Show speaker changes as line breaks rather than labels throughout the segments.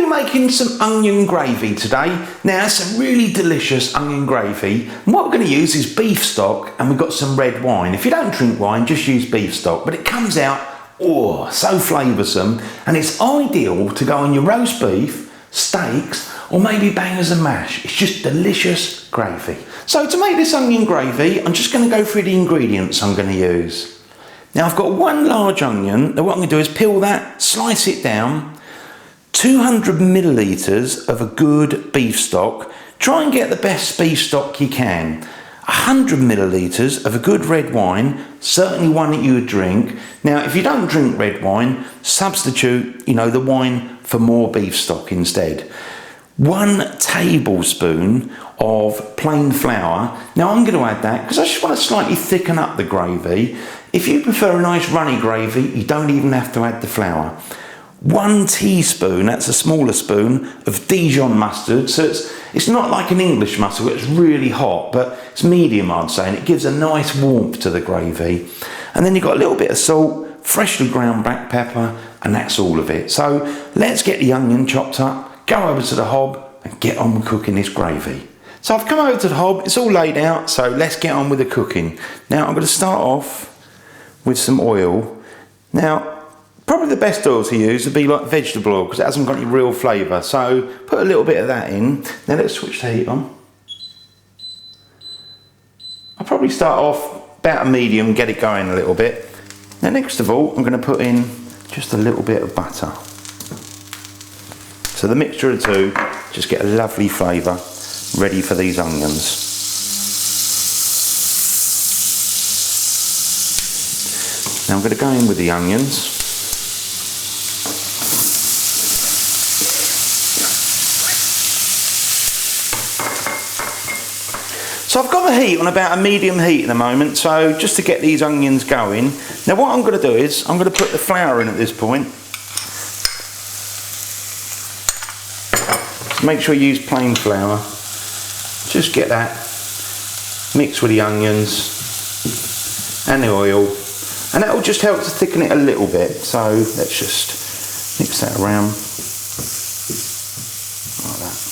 be making some onion gravy today. Now it's a really delicious onion gravy. And what we're going to use is beef stock, and we've got some red wine. If you don't drink wine, just use beef stock, but it comes out, oh, so flavoursome, and it's ideal to go on your roast beef, steaks, or maybe bangers and mash. It's just delicious gravy. So to make this onion gravy, I'm just going to go through the ingredients I'm going to use. Now I've got one large onion. Now what I'm going to do is peel that, slice it down, 200 millilitres of a good beef stock. Try and get the best beef stock you can. 100 millilitres of a good red wine, certainly one that you would drink. Now, if you don't drink red wine, substitute, the wine for more beef stock instead. 1 tablespoon of plain flour. Now, I'm going to add that because I just want to slightly thicken up the gravy. If you prefer a nice runny gravy, you don't even have to add the flour. 1 teaspoon, that's a smaller spoon, of Dijon mustard. So it's not like an English mustard, it's really hot, but it's medium, I'd say, and it gives a nice warmth to the gravy. And then you've got a little bit of salt, freshly ground black pepper, and that's all of it. So let's get the onion chopped up, go over to the hob, and get on with cooking this gravy. So I've come over to the hob, it's all laid out, so let's get on with the cooking. Now I'm going to start off with some oil. Now, probably the best oil to use would be like vegetable oil because it hasn't got any real flavour. So put a little bit of that in. Now let's switch the heat on. I'll probably start off about a medium, get it going a little bit. Now next of all, I'm going to put in just a little bit of butter. So the mixture of the two, just get a lovely flavour ready for these onions. Now I'm going to go in with the onions. So I've got the heat on about a medium heat at the moment, so just to get these onions going. Now what I'm going to do is, I'm going to put the flour in at this point. So make sure you use plain flour. Just get that mixed with the onions and the oil. And that will just help to thicken it a little bit. So let's just mix that around. Like that.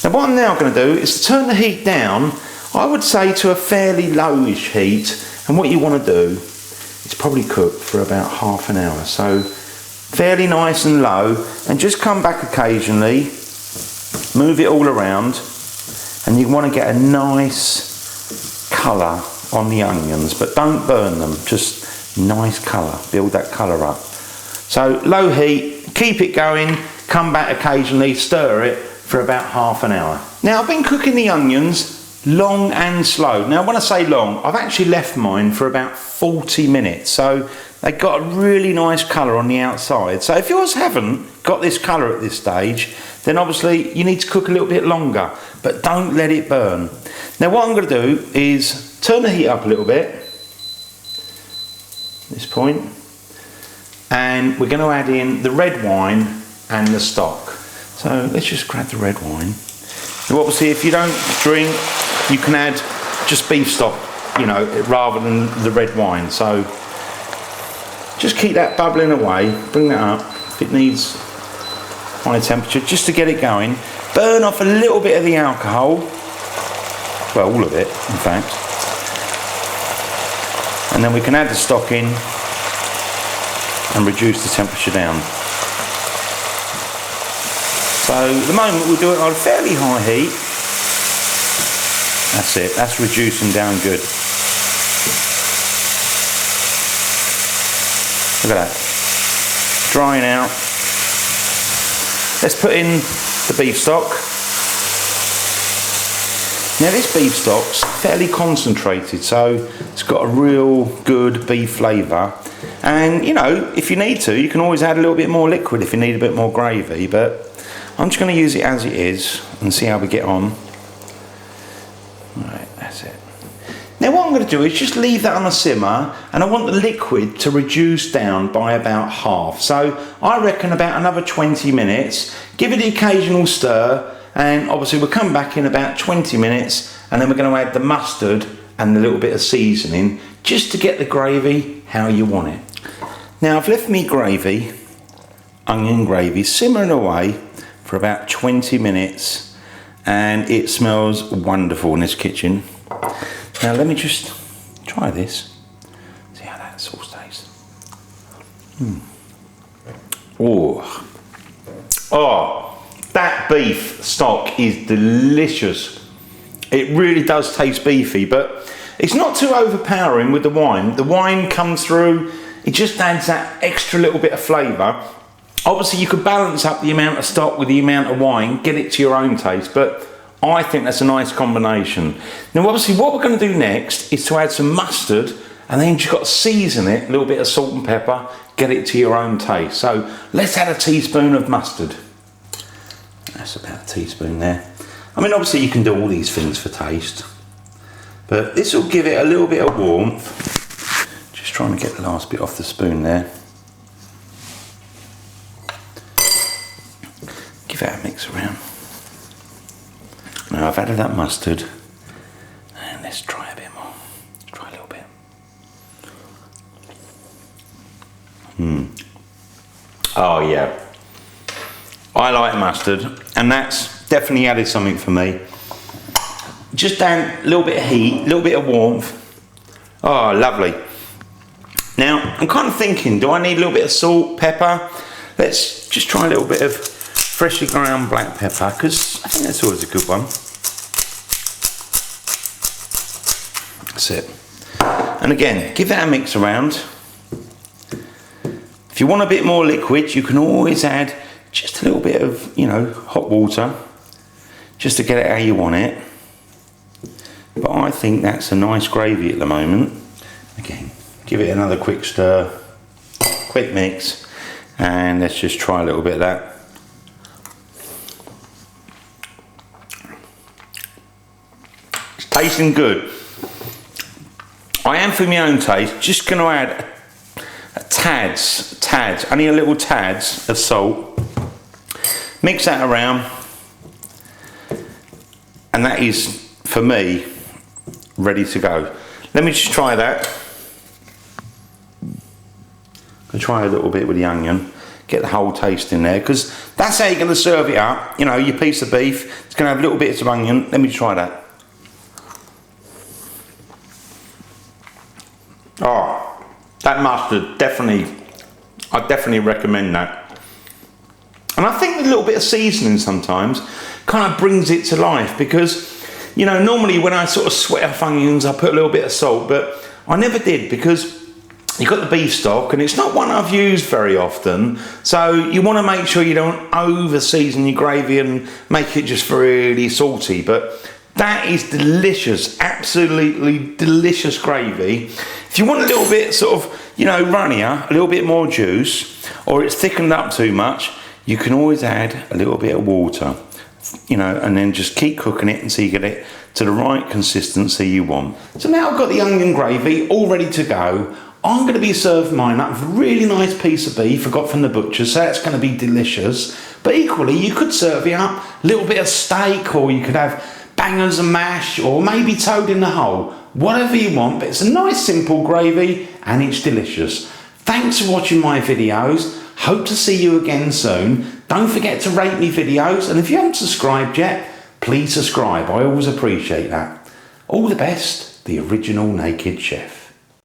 Now what I'm now going to do is turn the heat down, I would say to a fairly lowish heat, and what you want to do is probably cook for about half an hour. So fairly nice and low, and just come back occasionally, move it all around, and you want to get a nice colour on the onions, but don't burn them, just nice colour, build that colour up. So low heat, keep it going, come back occasionally, stir it for about half an hour. Now I've been cooking the onions long and slow. Now when I say long, I've actually left mine for about 40 minutes. So they got a really nice colour on the outside. So if yours haven't got this colour at this stage, then obviously you need to cook a little bit longer, but don't let it burn. Now what I'm going to do is turn the heat up a little bit, this point, and we're going to add in the red wine and the stock. So let's just grab the red wine. Now obviously if you don't drink, you can add just beef stock, rather than the red wine. So just keep that bubbling away, bring that up. If it needs high temperature, just to get it going. Burn off a little bit of the alcohol. Well, all of it, in fact. And then we can add the stock in and reduce the temperature down. So at the moment we'll do it on a fairly high heat. That's it, that's reducing down good. Look at that, drying out. Let's put in the beef stock. Now this beef stock's fairly concentrated, so it's got a real good beef flavour. And if you need to, you can always add a little bit more liquid if you need a bit more gravy, but I'm just going to use it as it is and see how we get on. Right, that's it. Now what I'm going to do is just leave that on a simmer, and I want the liquid to reduce down by about half. So I reckon about another 20 minutes. Give it the occasional stir, and obviously we'll come back in about 20 minutes, and then we're going to add the mustard and a little bit of seasoning just to get the gravy how you want it. Now I've left me gravy, onion gravy, simmering away for about 20 minutes, and it smells wonderful in this kitchen. Now let me just try this, see how that sauce tastes. Oh, that beef stock is delicious. It really does taste beefy, but it's not too overpowering with the wine. The wine comes through, it just adds that extra little bit of flavour. Obviously you could balance up the amount of stock with the amount of wine, get it to your own taste, but I think that's a nice combination. Now obviously what we're going to do next is to add some mustard, and then you've got to season it, a little bit of salt and pepper, get it to your own taste. So let's add a teaspoon of mustard. That's about a teaspoon there. I mean obviously you can do all these things for taste, but this will give it a little bit of warmth. Just trying to get the last bit off the spoon there. Give that a mix around. Now I've added that mustard, and let's try a bit more. Let's try a little bit. Oh yeah, I like mustard, and that's definitely added something for me. Just add a little bit of heat, a little bit of warmth. Oh, lovely. Now I'm kind of thinking, do I need a little bit of salt, pepper? Let's just try a little bit of freshly ground black pepper, because I think that's always a good one. That's it. And again, give that a mix around. If you want a bit more liquid, you can always add just a little bit of, you know, hot water, just to get it how you want it. But I think that's a nice gravy at the moment. Again, give it another quick stir, quick mix, and let's just try a little bit of that. Tasting good. I am for my own taste just going to add tads, only a little tads of salt. Mix that around, and that is for me ready to go. Let me just try that. I'll try a little bit with the onion, get the whole taste in there, because that's how you're going to serve it up. You know, your piece of beef, it's going to have little bits of onion. Let me try that. Oh, that mustard, definitely, I definitely recommend that. And I think a little bit of seasoning sometimes kind of brings it to life, because, you know, normally when I sort of sweat off onions, I put a little bit of salt, but I never did, because you've got the beef stock and it's not one I've used very often. So you want to make sure you don't over season your gravy and make it just really salty. But that is delicious, absolutely delicious gravy. If you want a little bit sort of, you know, runnier, a little bit more juice, or it's thickened up too much, you can always add a little bit of water, you know, and then just keep cooking it until you get it to the right consistency you want. So now I've got the onion gravy all ready to go. I'm going to be serving mine up with a really nice piece of beef I got from the butcher, so that's going to be delicious. But equally, you could serve it up a little bit of steak, or you could have bangers and mash, or maybe toad in the hole. Whatever you want, but it's a nice simple gravy and it's delicious. Thanks for watching my videos. Hope to see you again soon. Don't forget to rate me videos, and if you haven't subscribed yet, please subscribe. I always appreciate that. All the best, the original Naked Chef.